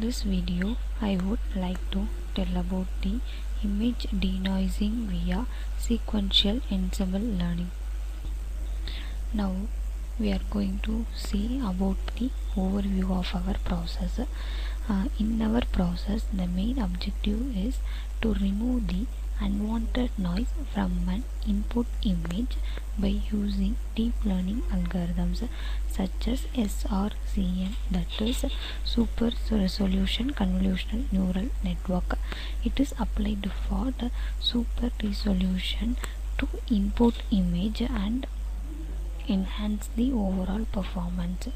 this video, I would like to tell about the image denoising via sequential ensemble learning. Now we are going to see about the overview of our process. In our process, the main objective is to remove the unwanted noise from an input image by using deep learning algorithms such as SRCNN, that is Super Resolution Convolutional Neural Network. It is applied for the super resolution to input image and enhance the overall performance.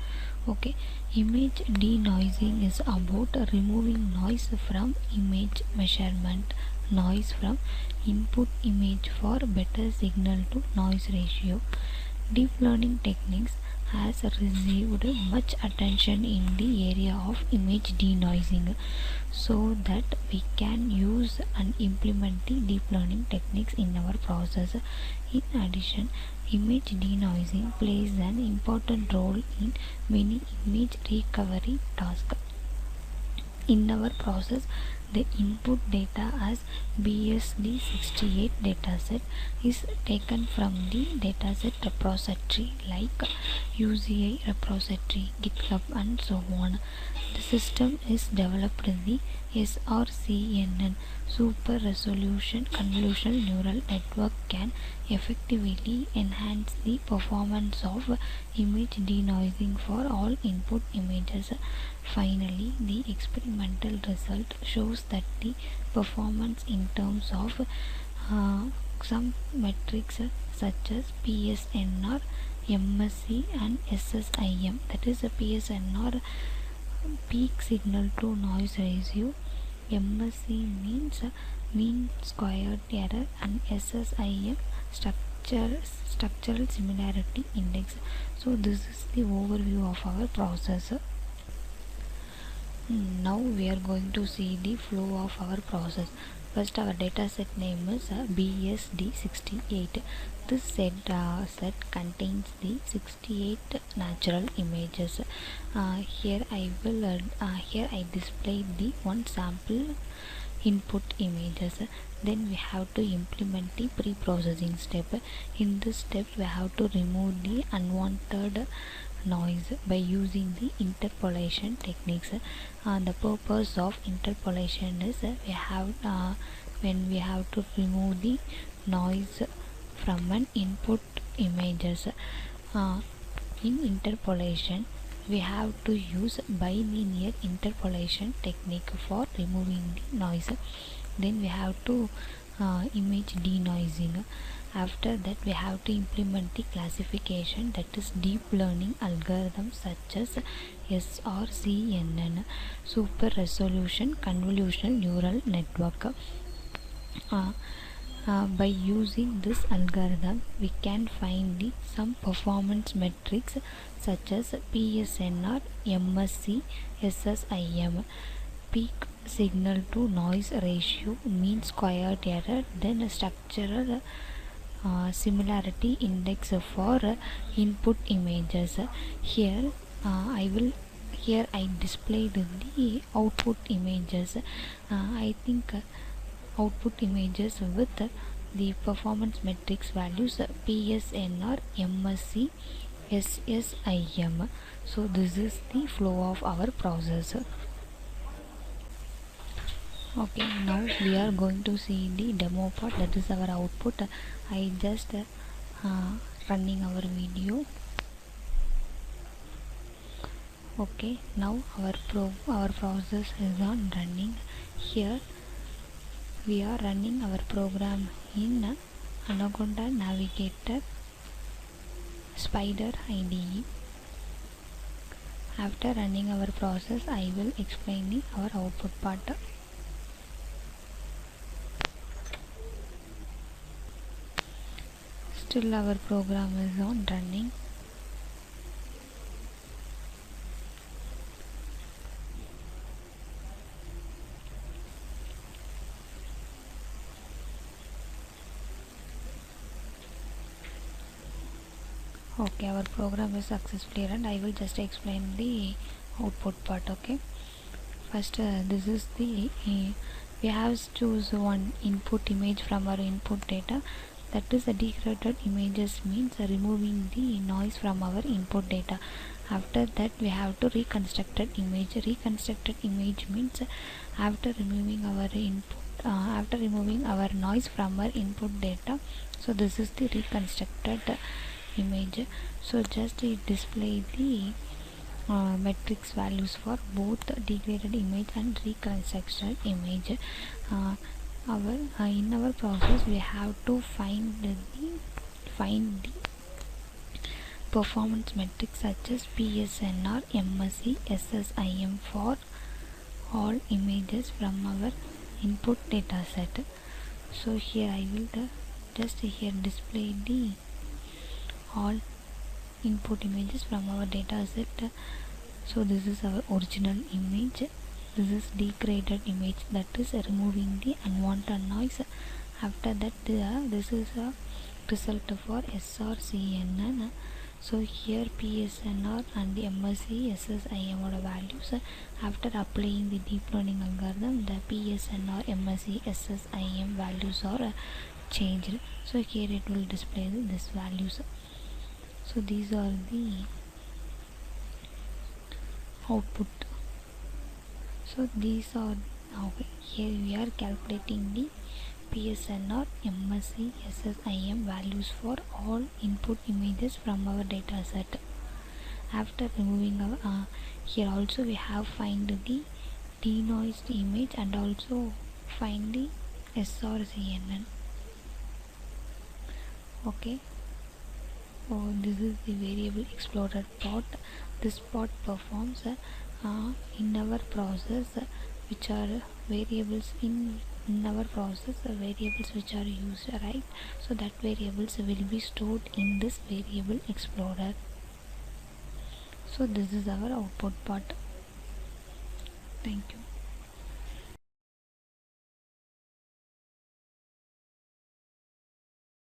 Okay, image denoising is about removing noise from image measurement, noise from input image for better signal to noise ratio. Deep learning techniques has received much attention in the area of image denoising, so that we can use and implement the deep learning techniques in our process. In addition, image denoising plays an important role in many image recovery tasks. In our process, the input data as BSD68 dataset is taken from the dataset repository like UCI repository, GitHub and so on. The system is developed in the SRCNN, Super Resolution Convolutional Neural Network, can effectively enhance the performance of image denoising for all input images. Finally, the experimental result shows that the performance in terms of some metrics such as PSNR, MSE and SSIM, that is a PSNR peak signal to noise ratio, MSE means mean squared error, and SSIM structural similarity index. So this is the overview of our process. Now we are going to see the flow of our process. First, our dataset name is BSD68. This set contains the 68 natural images. Here I displayed the one sample input images. Then we have to implement the pre-processing step. In this step, we have to remove the unwanted noise by using the interpolation techniques. The purpose of interpolation is when we have to remove the noise from an input images. In interpolation, we have to use bilinear interpolation technique for removing the noise. Then we have to image denoising. After that, we have to implement the classification, that is deep learning algorithms such as SRCNN, Super Resolution Convolutional Neural Network. By using this algorithm, we can find some performance metrics such as PSNR, MSE, SSIM, peak signal to noise ratio, mean squared error, then a structural similarity index for input images. Here I displayed the output images. I think output images with the performance metrics values PSNR, MSE, SSIM. So this is the flow of our process. Okay, now we are going to see the demo part, that is our output. I just running our video. Okay, now our process is on running. Here we are running our program in Anaconda Navigator Spider IDE. After running our process, I will explain our output part. Still our program is on running. Okay, our program is successfully run. I will just explain the output part. Okay, First, this is the we have to choose one input image from our input data. That is, degraded images means removing the noise from our input data. After that, we have to reconstructed image. Reconstructed image means after removing our input, after removing our noise from our input data. So this is the reconstructed image. So just it display the metrics values for both degraded image and reconstructed image. In our process we have to find the performance metrics such as PSNR, MSE, SSIM for all images from our input data set. So here I will just here display the all input images from our data set. So this is our original image. This is degraded image, that is removing the unwanted noise. After that, this is a result for SRCNN. So here PSNR and the MSE SSIM are values. After applying the deep learning algorithm, the PSNR, MSE, SSIM values are changed. So here it will display these values. So these are the output. So these are here we are calculating the PSNR, MSE, SSIM values for all input images from our data set. After removing our here also we have find the denoised image and also find the SRCNN. Okay. So this is the variable explorer part. This part performs in our process which are variables in our process variables which are used, right? So that variables will be stored in this variable explorer. So this is our output part. Thank you.